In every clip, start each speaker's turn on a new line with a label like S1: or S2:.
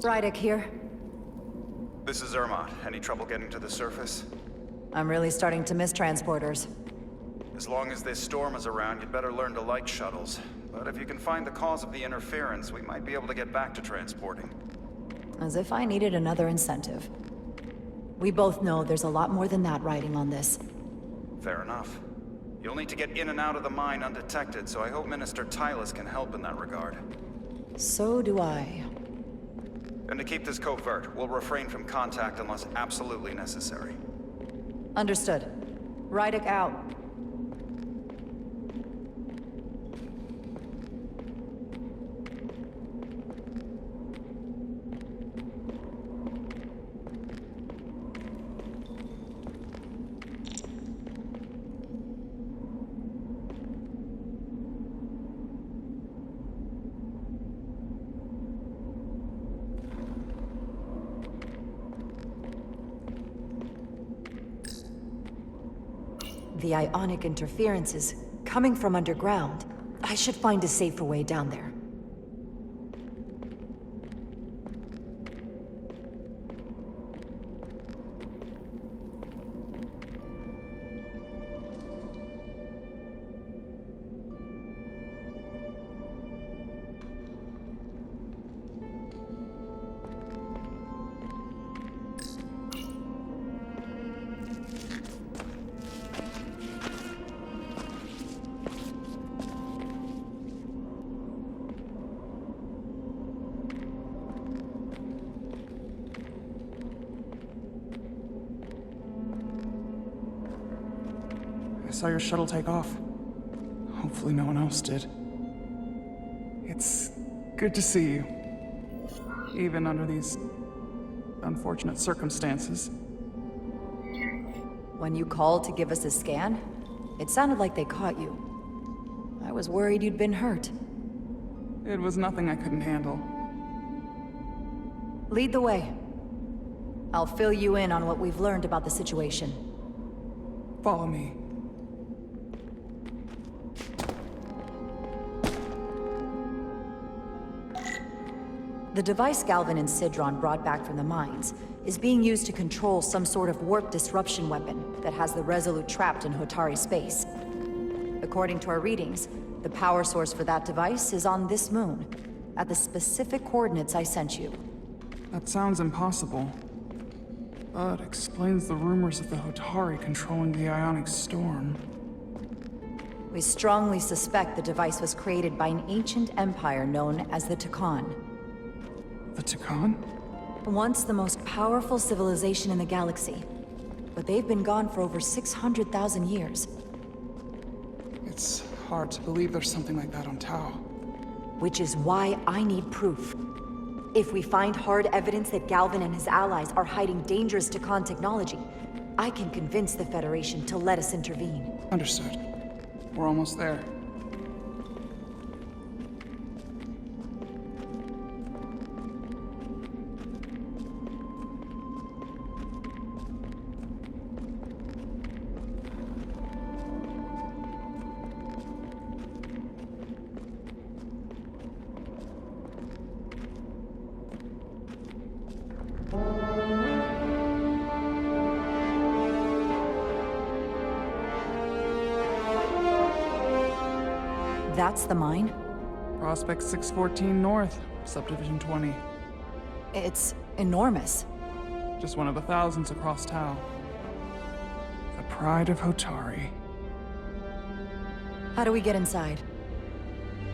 S1: Rydick here.
S2: This is Zermatt. Any trouble getting to the surface?
S1: I'm really starting to miss transporters.
S2: As long as this storm is around, you'd better learn to like shuttles. But if you can find the cause of the interference, we might be able to get back to transporting.
S1: As if I needed another incentive. We both know there's a lot more than that riding on this.
S2: Fair enough. You'll need to get in and out of the mine undetected, so I hope Minister Tylus can help in that regard.
S1: So do I.
S2: And to keep this covert, we'll refrain from contact unless absolutely necessary.
S1: Understood. Rydick out. The ionic interference is coming from underground. I should find a safer way down there.
S3: I saw your shuttle take off. Hopefully no one else did. It's good to see you. Even under these unfortunate circumstances.
S1: When you called to give us a scan, it sounded like they caught you. I was worried you'd been hurt.
S3: It was nothing I couldn't handle.
S1: Lead the way. I'll fill you in on what we've learned about the situation.
S3: Follow me.
S1: The device Galvin and Sidron brought back from the mines is being used to control some sort of warp disruption weapon that has the Resolute trapped in Hotari space. According to our readings, the power source for that device is on this moon, at the specific coordinates I sent you.
S3: That sounds impossible. But explains the rumors of the Hotari controlling the ionic storm.
S1: We strongly suspect the device was created by an ancient empire known as the Takan.
S3: The Takan?
S1: Once the most powerful civilization in the galaxy, but they've been gone for over 600,000 years.
S3: It's hard to believe there's something like that on Tau.
S1: Which is why I need proof. If we find hard evidence that Galvin and his allies are hiding dangerous Takan technology, I can convince the Federation to let us intervene.
S3: Understood. We're almost there.
S1: That's the mine?
S3: Prospect 614 North, Subdivision 20.
S1: It's enormous.
S3: Just one of the thousands across Tau. The pride of Hotari.
S1: How do we get inside?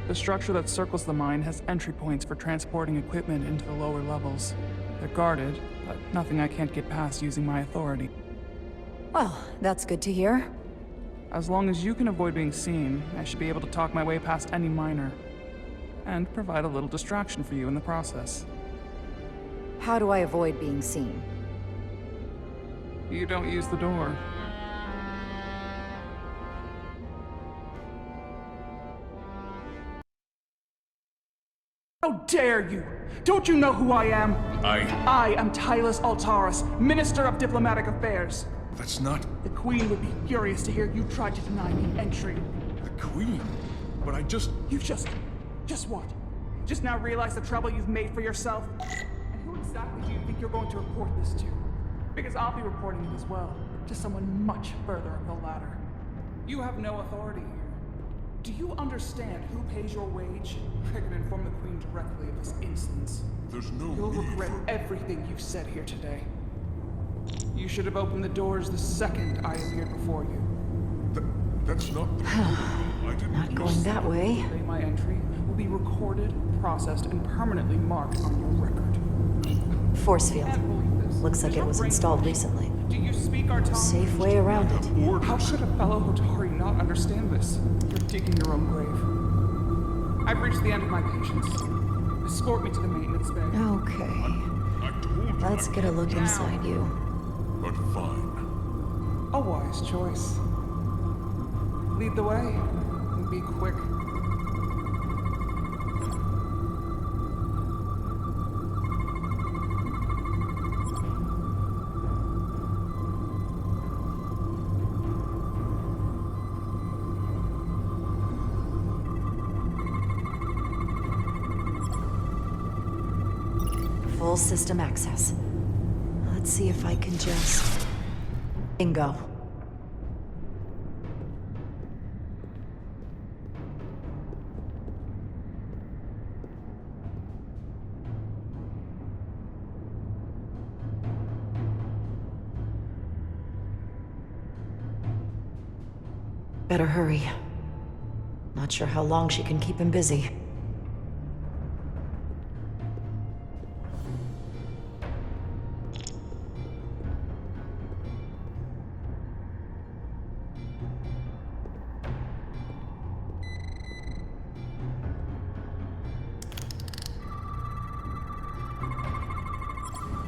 S3: The structure that circles the mine has entry points for transporting equipment into the lower levels. They're guarded, but nothing I can't get past using my authority.
S1: Well, that's good to hear.
S3: As long as you can avoid being seen, I should be able to talk my way past any miner. And provide a little distraction for you in the process.
S1: How do I avoid being seen?
S3: You don't use the door. How dare you! Don't you know who I am? I am Tylus Altaris, Minister of Diplomatic Affairs.
S4: That's not...
S3: The Queen would be furious to hear you tried to deny me entry.
S4: the Queen. But I just...
S3: You just what? Just now realize the trouble you've made for yourself? And exactly do you think you're going to report this to? Because I'll be reporting it as well, to someone much further up the ladder. You have no authority here. Do you understand who pays your wage? I can inform the Queen directly of this insolence.
S4: There's no
S3: You'll
S4: need
S3: regret
S4: for...
S3: everything you've said here today. You should have opened the doors the second I appeared before you.
S4: That's not the protocol. I didn't...
S1: Not going that way.
S3: Today my entry will be recorded, processed, and permanently marked on your record.
S1: Force field.
S3: Can't believe this.
S1: Looks like
S3: Is
S1: it
S3: your
S1: was
S3: brain
S1: installed
S3: functioning?
S1: recently.
S3: Do you speak our tongue?
S1: Safe way around it.
S3: How could a fellow Hotari not understand this? You're digging your own grave. I've reached the end of my patience. Escort me to the maintenance bay.
S1: Okay.
S4: I told you.
S1: Let's get a look inside you.
S4: But fine.
S3: A wise choice. Lead the way, and be quick.
S1: Full system access. Let's see if I can just... Bingo. Better hurry. Not sure how long she can keep him busy.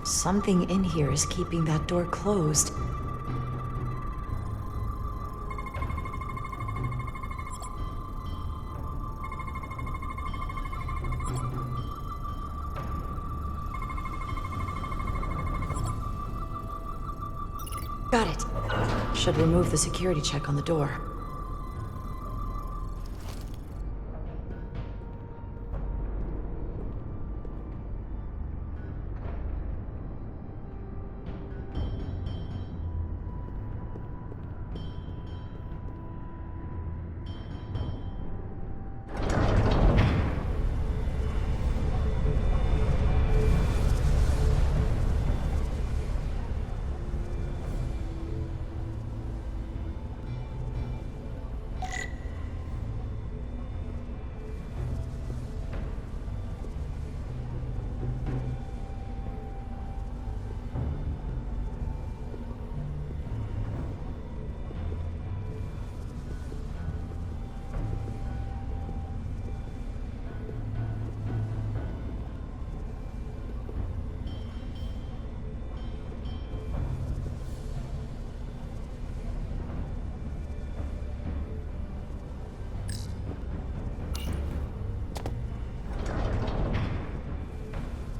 S1: Something in here is keeping that door closed. Got it. Should remove the security check on the door.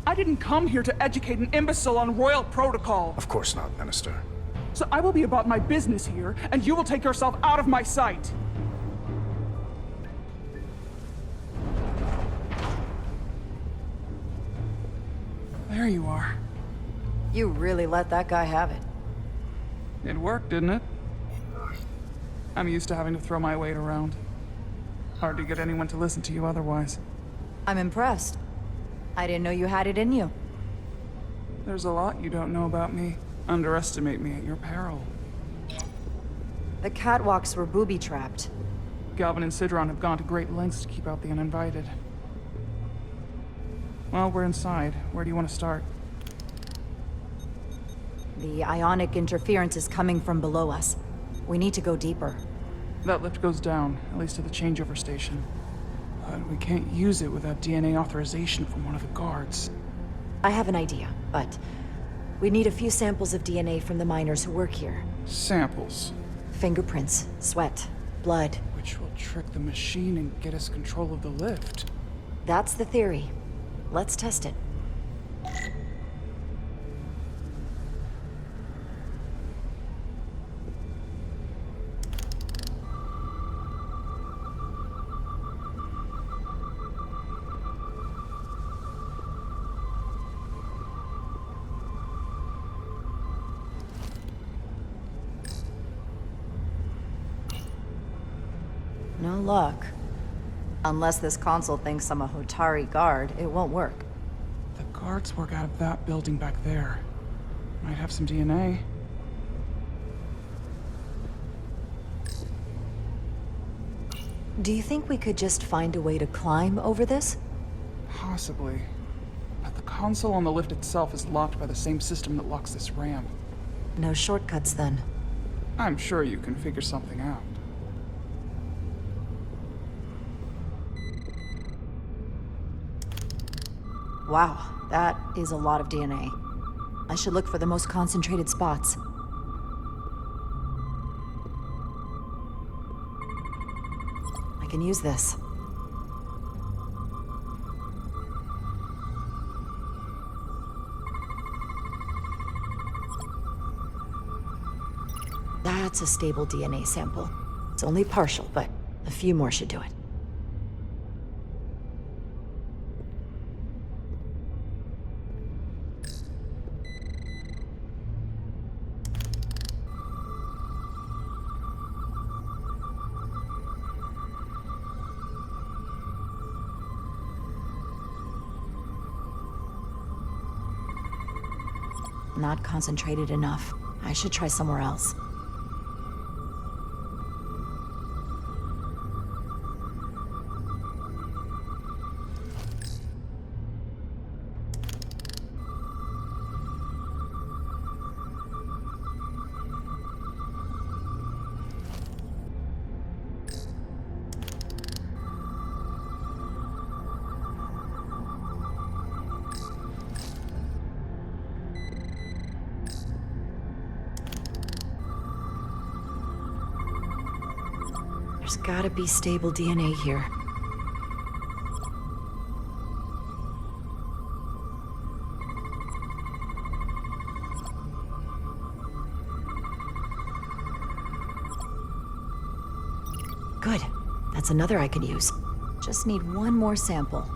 S3: I didn't come here to educate an imbecile on royal protocol.
S5: Of course not, Minister.
S3: So I will be about my business here, and you will take yourself out of my sight. There you are.
S1: You really let that guy have it.
S3: It worked, didn't it? I'm used to having to throw my weight around. Hard to get anyone to listen to you otherwise.
S1: I'm impressed. I didn't know you had it in you.
S3: There's a lot you don't know about me. Underestimate me at your peril.
S1: The catwalks were booby-trapped.
S3: Galvin and Sidron have gone to great lengths to keep out the uninvited. Well, we're inside. Where do you want to start?
S1: The ionic interference is coming from below us. We need to go deeper.
S3: That lift goes down, at least to the changeover station. But we can't use it without DNA authorization from one of the guards.
S1: I have an idea, but we need a few samples of DNA from the miners who work here.
S3: Samples.
S1: Fingerprints, sweat, blood.
S3: Which will trick the machine and get us control of the lift.
S1: That's the theory. Let's test it. No luck. Unless this console thinks I'm a Hotari guard, it won't work.
S3: The guards work out of that building back there. Might have some DNA.
S1: Do you think we could just find a way to climb over this?
S3: Possibly. But the console on the lift itself is locked by the same system that locks this ramp.
S1: No shortcuts then.
S3: I'm sure you can figure something out.
S1: Wow, that is a lot of DNA. I should look for the most concentrated spots. I can use this. That's a stable DNA sample. It's only partial, but a few more should do it. Not concentrated enough. I should try somewhere else. There's gotta be stable DNA here. Good. That's another I can use. Just need one more sample.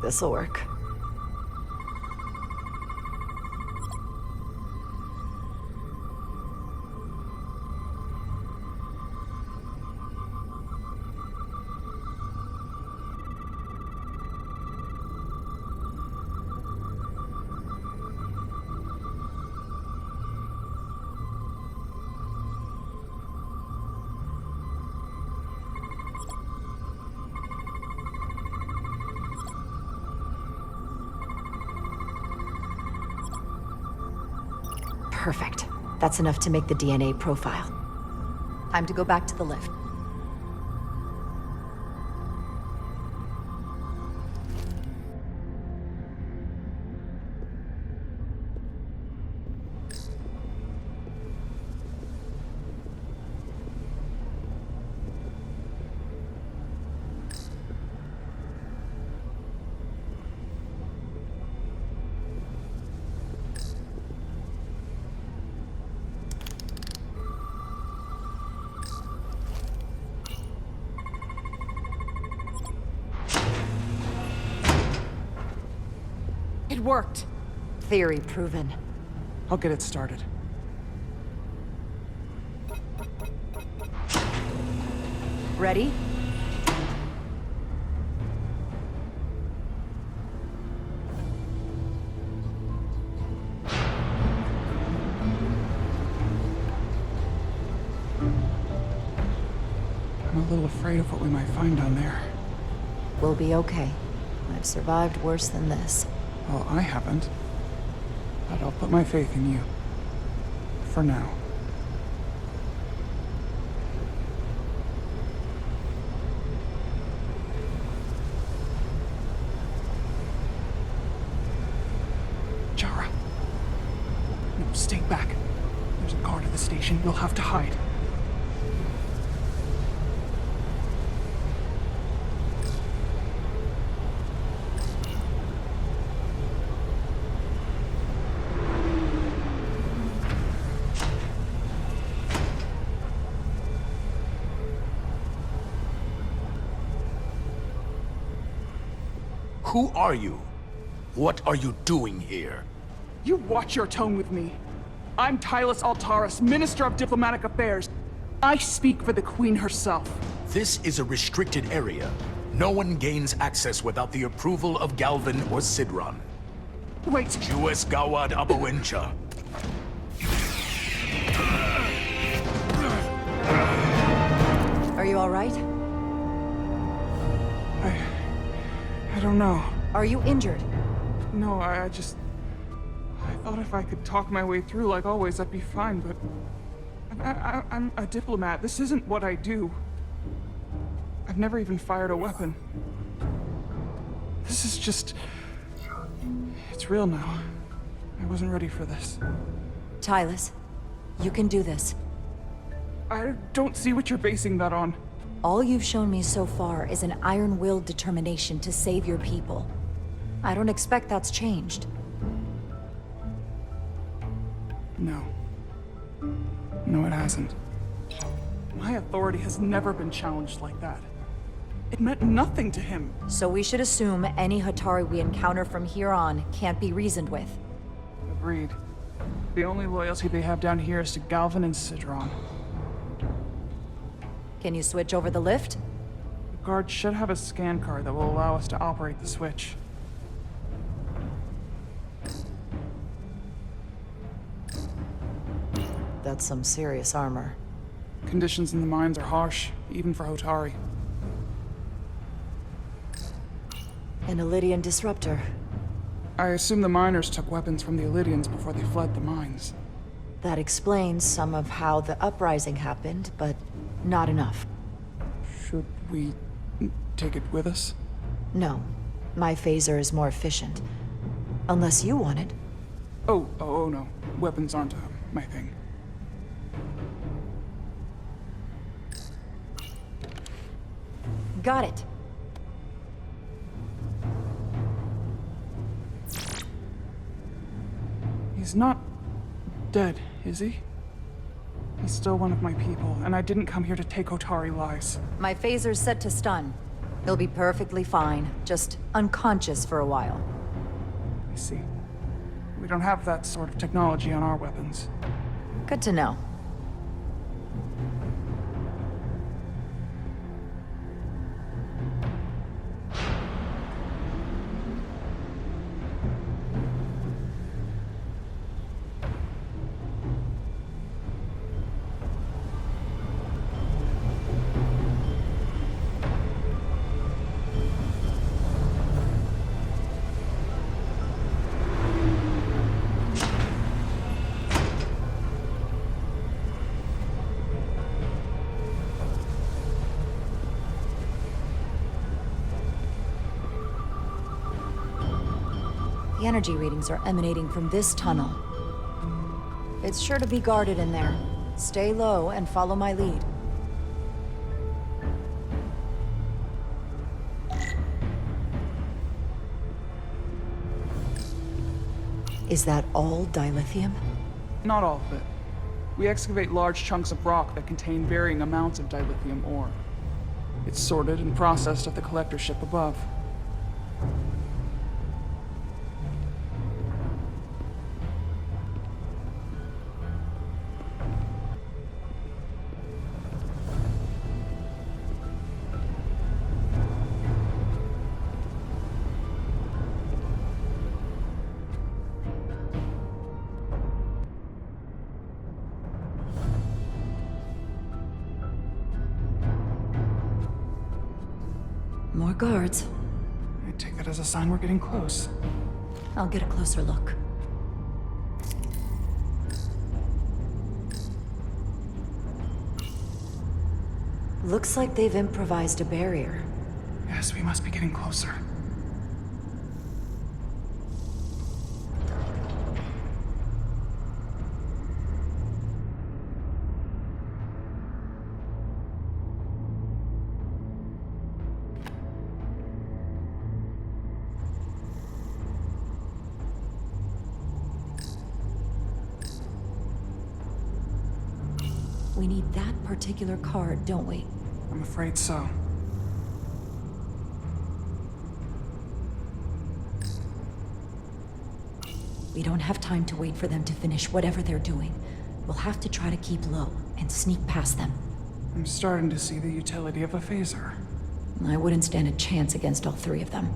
S1: This'll work. Perfect. That's enough to make the DNA profile. Time to go back to the lift.
S3: worked.
S1: Theory proven.
S3: I'll get it started.
S1: Ready?
S3: I'm a little afraid of what we might find down there.
S1: We'll be okay. I've survived worse than this.
S3: Well, I haven't. But I'll put my faith in you. For now. Jara. No, stay back. There's a guard at the station. You'll have to hide.
S5: Who are you? What are you doing here?
S3: You watch your tone with me. I'm Tylus Altaris, Minister of Diplomatic Affairs. I speak for the Queen herself.
S5: This is a restricted area. No one gains access without the approval of Galvin or Sidron.
S3: Wait,
S5: Jues Gawad Abawencha.
S1: Are you all right?
S3: I don't know.
S1: Are you injured?
S3: No, I thought if I could talk my way through like always, I'd be fine, but... I'm a diplomat. This isn't what I do. I've never even fired a weapon. This is just... It's real now. I wasn't ready for this.
S1: Tylus, you can do this.
S3: I don't see what you're basing that on.
S1: All you've shown me so far is an iron-willed determination to save your people. I don't expect that's changed.
S3: No. No, it hasn't. My authority has never been challenged like that. It meant nothing to him.
S1: So we should assume any Hatari we encounter from here on can't be reasoned with.
S3: Agreed. The only loyalty they have down here is to Galvin and Sidron.
S1: Can you switch over the lift?
S3: The guard should have a scan card that will allow us to operate the switch.
S1: That's some serious armor.
S3: Conditions in the mines are harsh, even for Hotari.
S1: An Illydian disruptor.
S3: I assume the miners took weapons from the Illydians before they fled the mines.
S1: That explains some of how the uprising happened, but not enough.
S3: Should we take it with us?
S1: No. My phaser is more efficient. Unless you want it.
S3: Oh no. Weapons aren't my thing.
S1: Got it.
S3: He's not dead, is he? He's still one of my people, and I didn't come here to take Hotari lives.
S1: My phaser's set to stun. He'll be perfectly fine, just unconscious for a while.
S3: I see. We don't have that sort of technology on our weapons.
S1: Good to know. The energy readings are emanating from this tunnel. It's sure to be guarded in there. Stay low and follow my lead. Is that all dilithium?
S3: Not all of it. We excavate large chunks of rock that contain varying amounts of dilithium ore. It's sorted and processed at the collector ship above.
S1: More guards.
S3: I take that as a sign we're getting close.
S1: I'll get a closer look. Looks like they've improvised a barrier.
S3: Yes, we must be getting closer.
S1: We need that particular card, don't we?
S3: I'm afraid so.
S1: We don't have time to wait for them to finish whatever they're doing. We'll have to try to keep low and sneak past them.
S3: I'm starting to see the utility of a phaser.
S1: I wouldn't stand a chance against all three of them.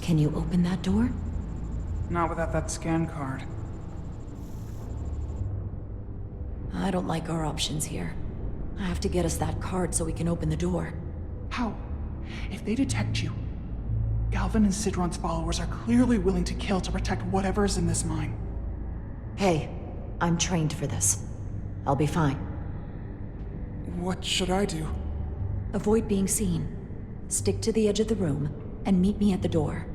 S1: Can you open that door?
S3: Not without that scan card.
S1: I don't like our options here. I have to get us that card so we can open the door.
S3: How? If they detect you, Galvin and Sidron's followers are clearly willing to kill to protect whatever is in this mine.
S1: Hey, I'm trained for this. I'll be fine.
S3: What should I do?
S1: Avoid being seen. Stick to the edge of the room and meet me at the door.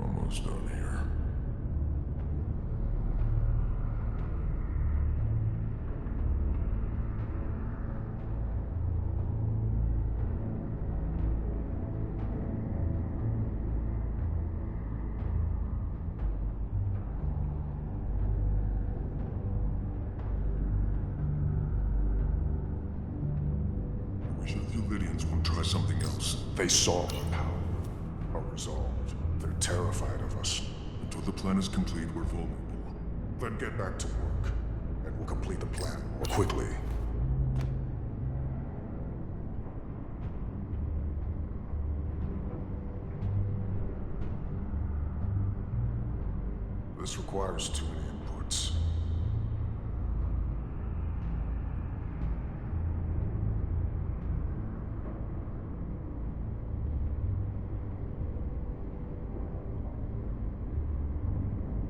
S4: Almost done here. I wish the Lydians would try something else.
S6: They saw our power, are resolved. They're terrified of us.
S4: Until the plan is complete, we're vulnerable.
S6: Then get back to work, and we'll complete the plan more quickly. This requires too many inputs.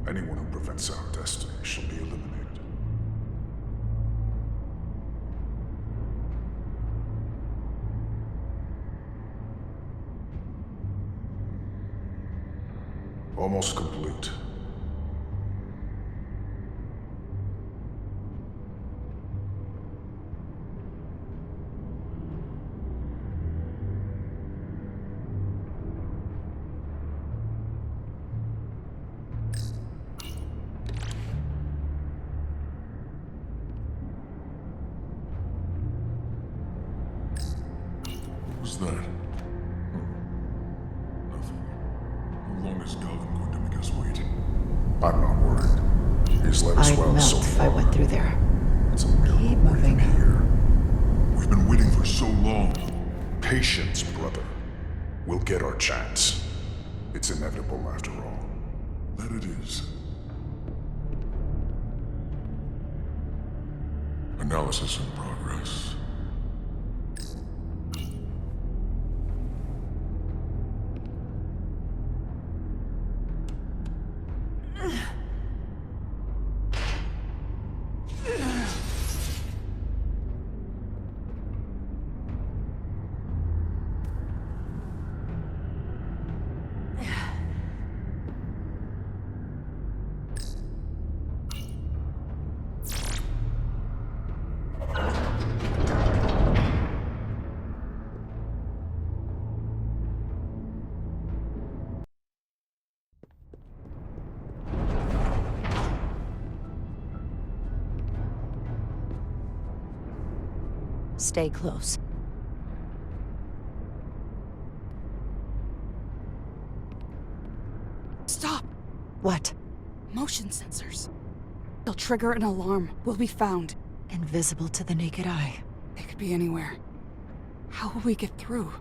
S6: Anyone who prevents our destiny shall be eliminated. Almost complete.
S4: What's that? Nothing. How long is Galvin going to make us wait?
S6: I'm not worried. He's let us
S1: I'd
S6: well
S1: melt
S6: so
S1: if I
S6: far.
S1: went through there.
S6: It's a miracle
S1: Keep
S6: we're
S1: moving.
S6: even here.
S4: We've been waiting for so long.
S6: Patience, brother. We'll get our chance. It's inevitable after all.
S4: That it is. Analysis in progress.
S1: Stay close.
S3: Stop!
S1: What?
S3: Motion sensors. They'll trigger an alarm. We'll be found.
S1: Invisible to the naked eye.
S3: They could be anywhere. How will we get through?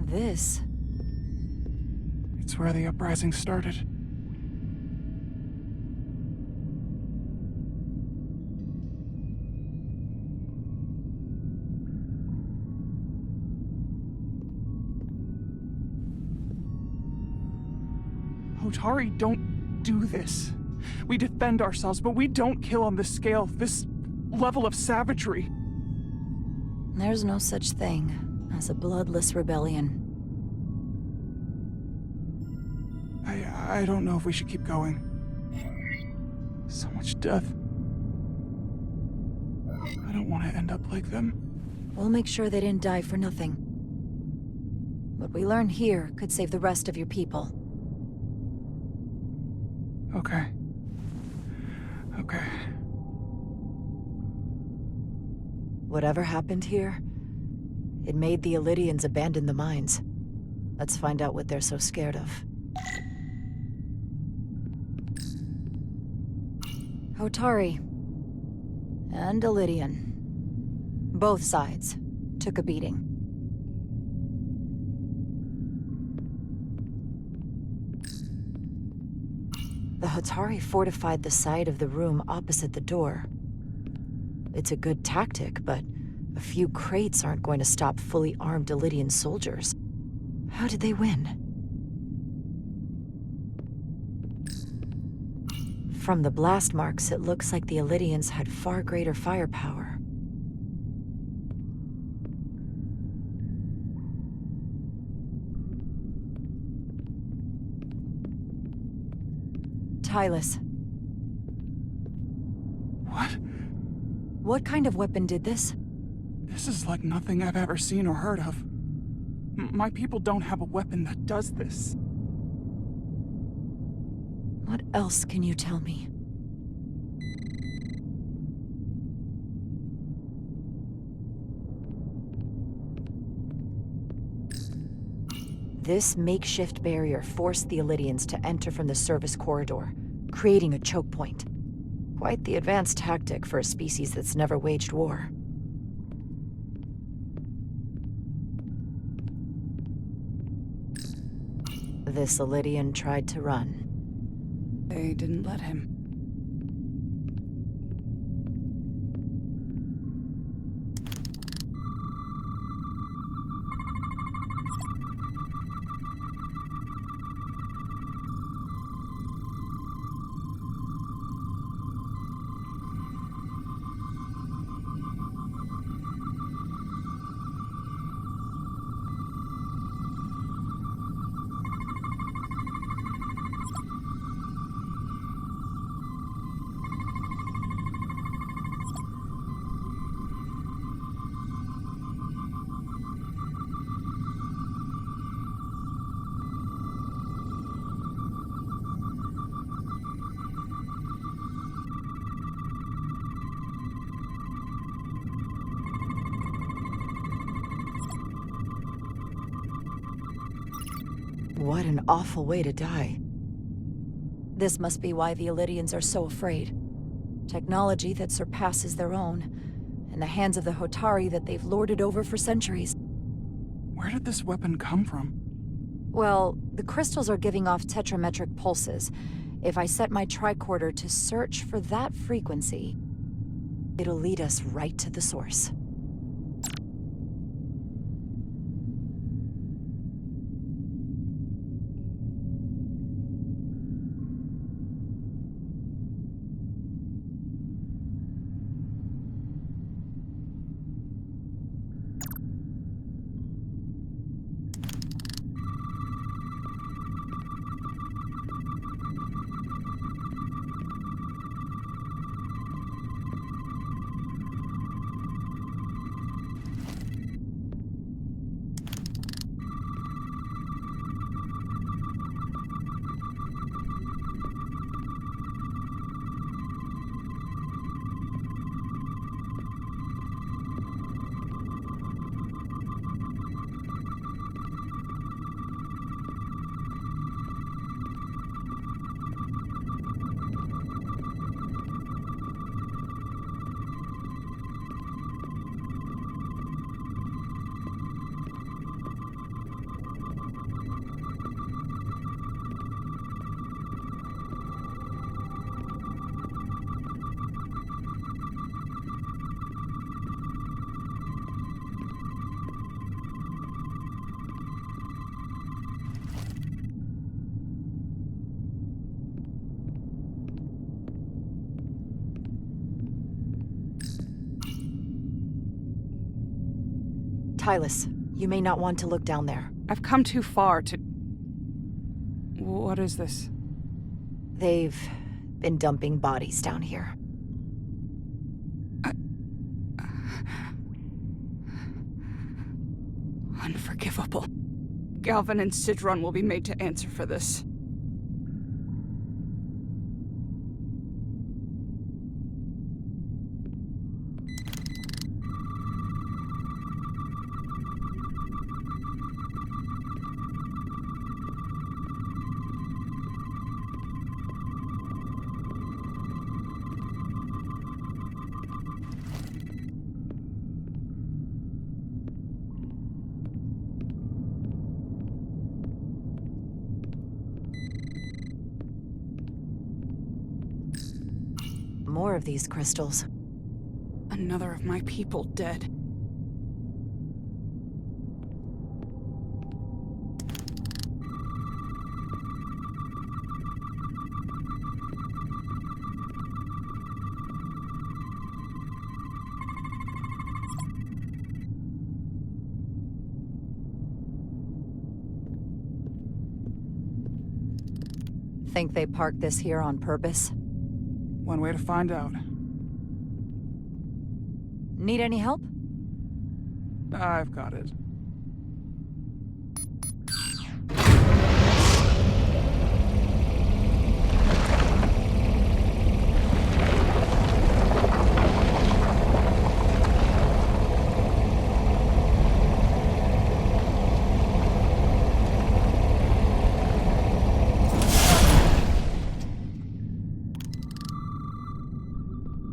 S1: This?
S3: It's where the uprising started. Hotari don't do this. We defend ourselves, but we don't kill on this scale, this level of savagery.
S1: There's no such thing as a bloodless rebellion.
S3: I don't know if we should keep going. So much death. I don't want to end up like them.
S1: We'll make sure they didn't die for nothing. What we learn here could save the rest of your people.
S3: Okay. Okay.
S1: Whatever happened here, it made the Illydians abandon the mines. Let's find out what they're so scared of. Hotari. And Illydian. Both sides took a beating. The Hotari fortified the side of the room opposite the door. It's a good tactic, but a few crates aren't going to stop fully armed Illydian soldiers. How did they win? From the blast marks, it looks like the Illydians had far greater firepower. Tylus.
S3: What?
S1: What kind of weapon did this?
S3: This is like nothing I've ever seen or heard of. My people don't have a weapon that does this.
S1: What else can you tell me? This makeshift barrier forced the Illydians to enter from the service corridor, creating a choke point. Quite the advanced tactic for a species that's never waged war. This Illydian tried to run.
S3: They didn't let him.
S1: What an awful way to die. This must be why the Illydians are so afraid. Technology that surpasses their own, in the hands of the Hotari that they've lorded over for centuries.
S3: Where did this weapon come from?
S1: Well, the crystals are giving off tetrametric pulses. If I set my tricorder to search for that frequency, it'll lead us right to the source. Tylus, you may not want to look down there.
S7: I've come too far to...
S3: What is this?
S1: They've been dumping bodies down here.
S3: Unforgivable. Galvin and Sidron will be made to answer for this.
S1: More of these crystals.
S3: Another of my people dead.
S1: Think they parked this here on purpose?
S3: One way to find out.
S1: Need any help?
S3: I've got it.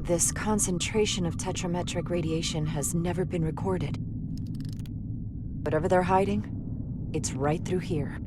S1: This concentration of tetrametric radiation has never been recorded. Whatever they're hiding, it's right through here.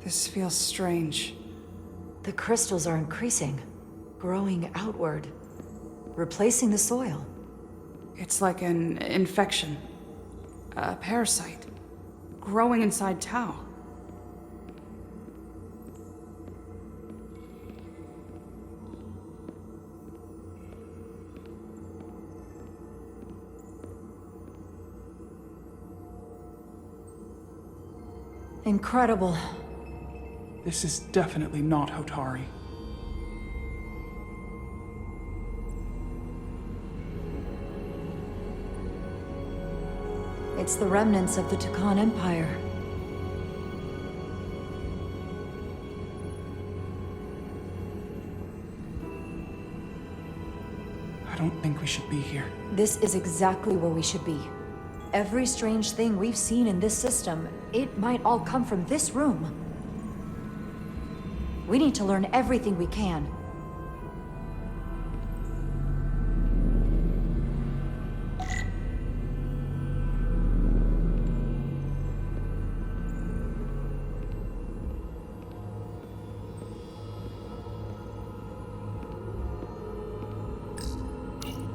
S3: This feels strange.
S1: The crystals are increasing, growing outward, replacing the soil.
S3: It's like an infection. A parasite. Growing inside Tau.
S1: Incredible.
S3: This is definitely not Hotari.
S1: It's the remnants of the Tucan Empire.
S3: I don't think we should be here.
S1: This is exactly where we should be. Every strange thing we've seen in this system, it might all come from this room. We need to learn everything we can.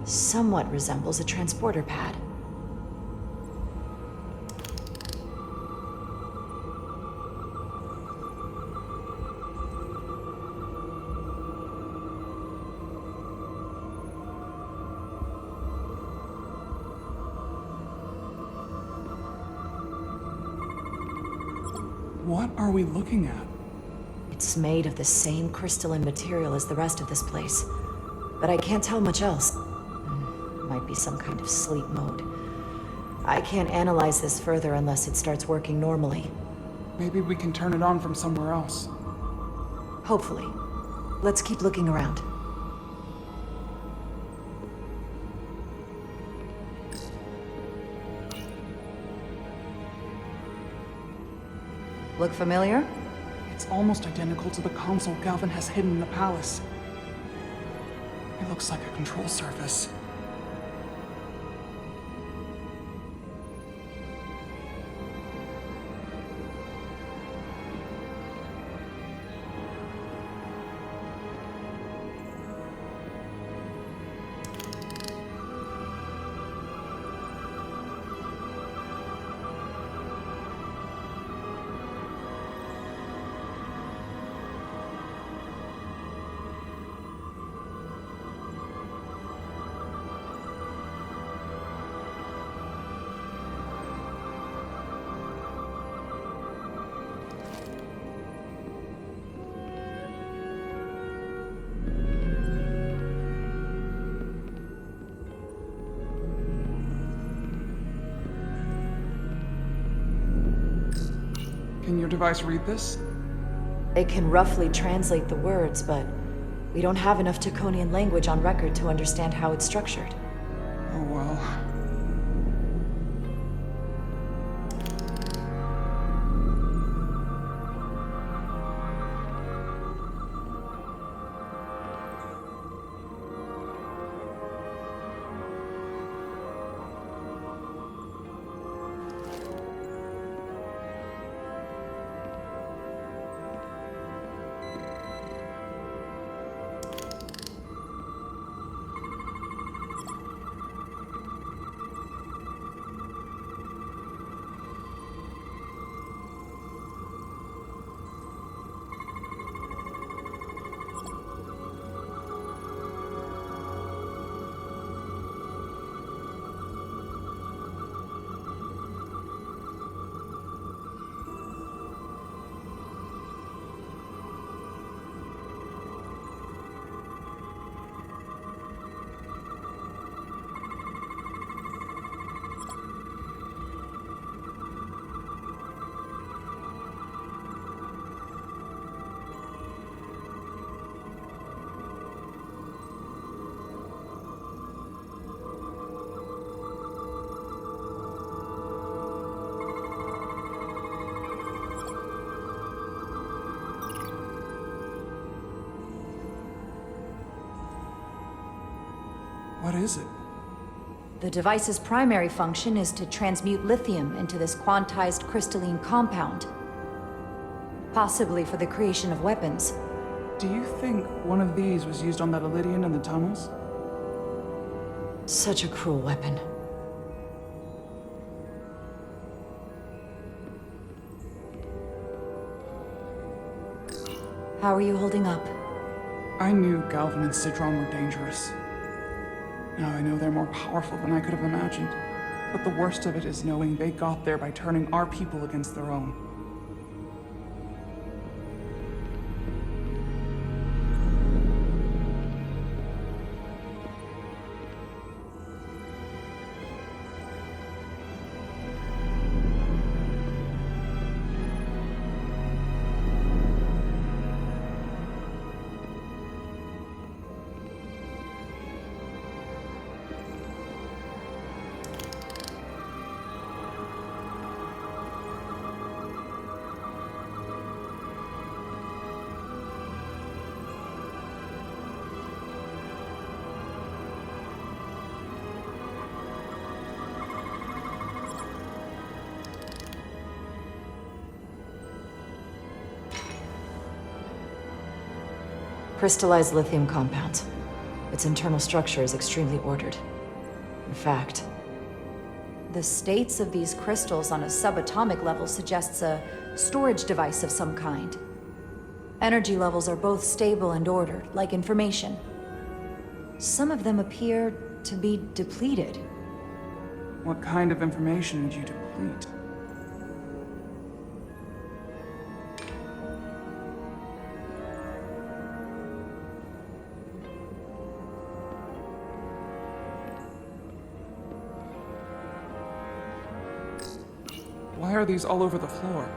S1: Somewhat resembles a transporter pad.
S3: What are we looking at?
S1: It's made of the same crystalline material as the rest of this place, but I can't tell much else. Might be some kind of sleep mode. I can't analyze this further unless it starts working normally.
S3: Maybe we can turn it on from somewhere else.
S1: Hopefully. Let's keep looking around. Look familiar?
S3: It's almost identical to the console Galvin has hidden in the palace. It looks like a control surface. Can your device read this?
S1: It can roughly translate the words, but we don't have enough Taconian language on record to understand how it's structured.
S3: Oh well. What is it?
S1: The device's primary function is to transmute lithium into this quantized crystalline compound. Possibly for the creation of weapons.
S3: Do you think one of these was used on that Elydian in the tunnels?
S1: Such a cruel weapon. How are you holding up?
S3: I knew Galvin and Sidron were dangerous. Now I know they're more powerful than I could have imagined. But the worst of it is knowing they got there by turning our people against their own.
S1: Crystallized lithium compound. Its internal structure is extremely ordered. In fact, the states of these crystals on a subatomic level suggests a storage device of some kind. Energy levels are both stable and ordered, like information. Some of them appear to be depleted.
S3: What kind of information did you deplete? Why are these all over the floor?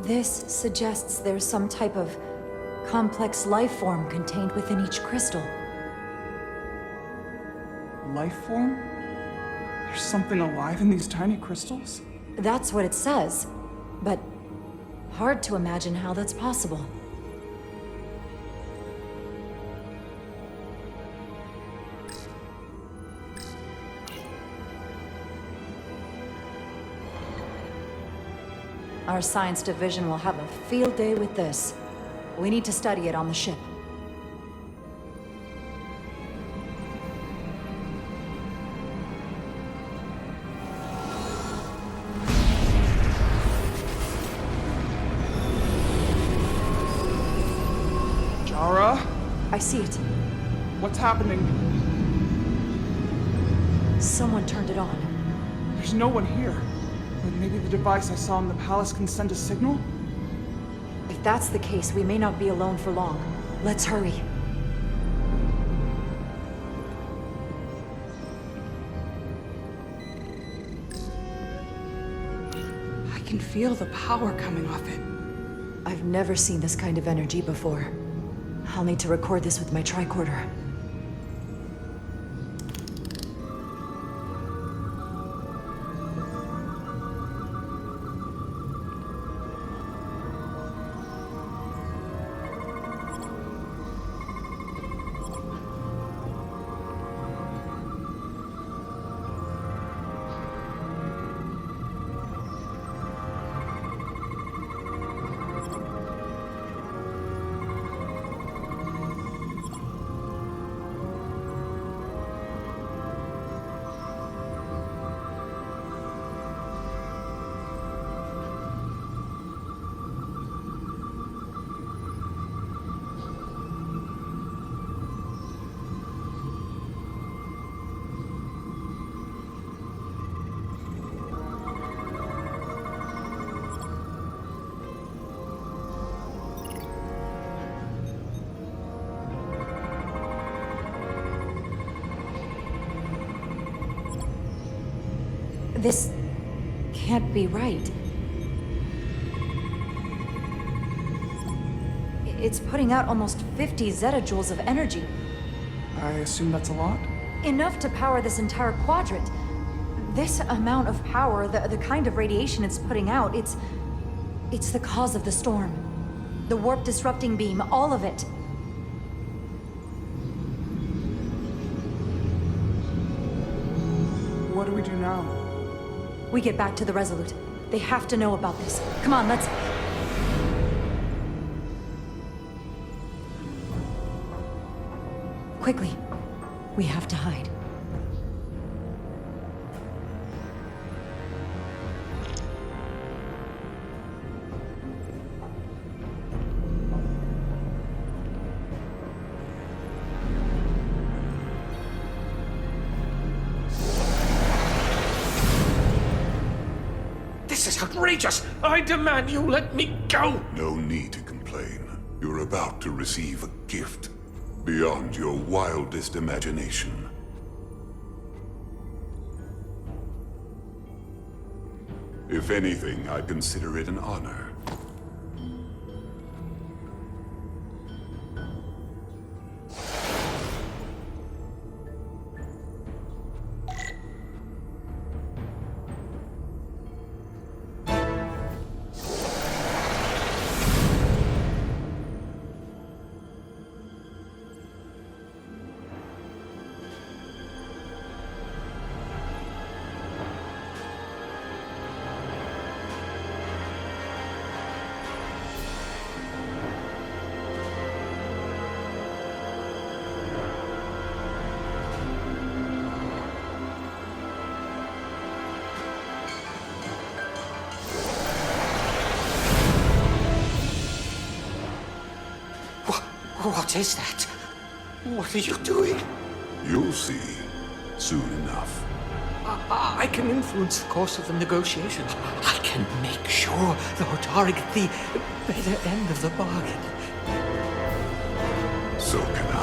S1: This suggests there's some type of complex life form contained within each crystal.
S3: Life form? There's something alive in these tiny crystals?
S1: That's what it says, but hard to imagine how that's possible. Our science division will have a field day with this. We need to study it on the ship.
S3: Jara?
S1: I see it.
S3: What's happening?
S1: Someone turned it on.
S3: There's no one here. But maybe the device I saw in the palace can send a signal?
S1: If that's the case, we may not be alone for long. Let's hurry.
S3: I can feel the power coming off it.
S1: I've never seen this kind of energy before. I'll need to record this with my tricorder. This can't be right. It's putting out almost 50 zettajoules of energy.
S3: I assume that's a lot?
S1: Enough to power this entire quadrant. This amount of power, the kind of radiation it's putting out, it's the cause of the storm. The warp disrupting beam, all of it.
S3: What do we do now?
S1: We get back to the Resolute. They have to know about this. Come on, let's... Quickly. We have to hide.
S7: This is outrageous! I demand you let me go!
S6: No need to complain. You're about to receive a gift beyond your wildest imagination. If anything, I consider it an honor.
S7: What is that? What are you doing?
S6: You'll see soon enough.
S7: I can influence the course of the negotiations. I can make sure the Hotari get the better end of the bargain.
S6: So can I.